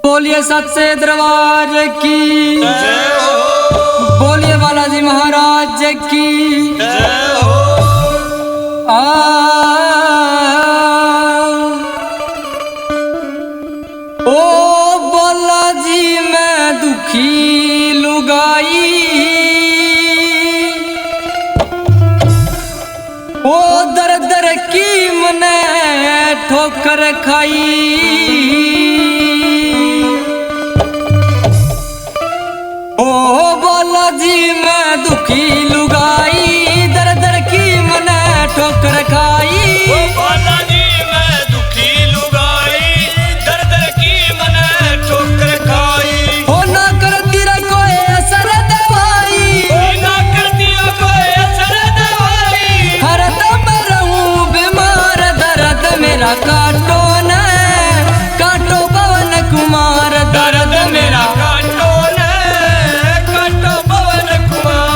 बोलिए सच्चे दरबार की जय हो। बोलिए बालाजी महाराज की जय हो। ओ बालाजी मैं दुखी लुगाई, ओ दर दर की मने ठोकर खाई। बालाजी मैं दुखी लुगाई, दर दर की मने ठोकर खाई। बालाजी मैं दुखी लुगाई, दर दर की मने ठोकर खाई। हो ना करती रे कोई असर दवाई, ना करती रे कोई असर दवाई। हर दम रहूं बीमार, दर्द मेरा काटो न काटो पवन कुमार, दर्द मेरा काटो न काटो पवन कुमार।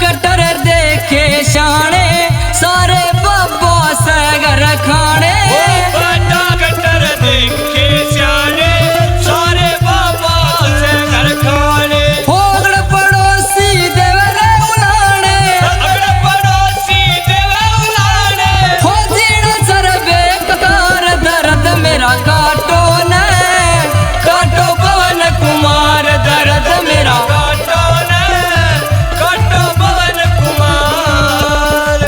कटर देखे शाने सारे बाबा से घर खाने। बड़ा कटर देखे शाने सारे बाबा से घर खाने। होगड़ पड़ोसी देवरे बुलाने, अगड़ पड़ोसी देवे उलाने। हो जीण सरबे ककार, दर्द मेरा काटो न काटो पवन कुमार, दर्द मेरा काटो न काटो पवन कुमार।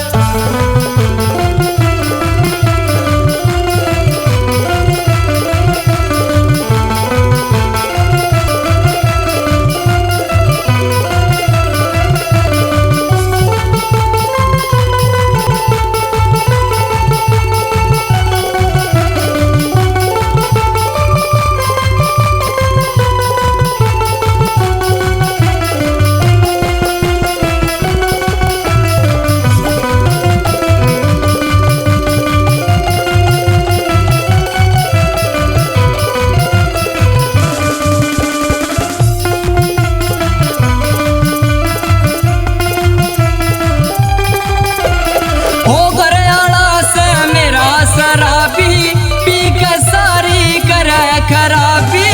खराबी।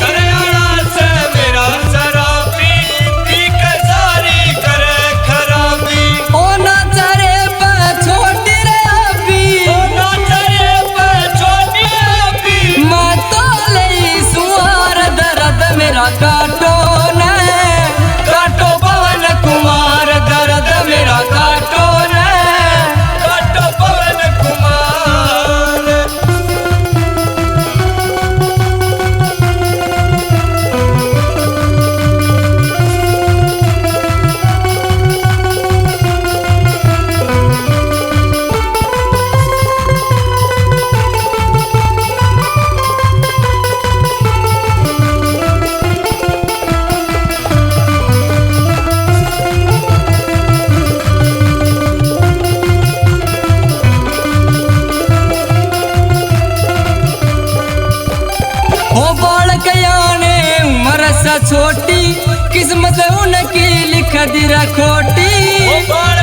घरवाला से मेरा शराबी पी के सारी करे खराबी। ओ नाचरे पे छोटी रे अभी, ओ नाचरे पे छोटी अभी। मैं तो ले सुआर, दर्द मेरा काटो न काटो पवन कुमार, दर्द मेरा काटो न काटो पवन कुमार। उम्र से छोटी किस्मत उनकी लिख दी खोटी। बाल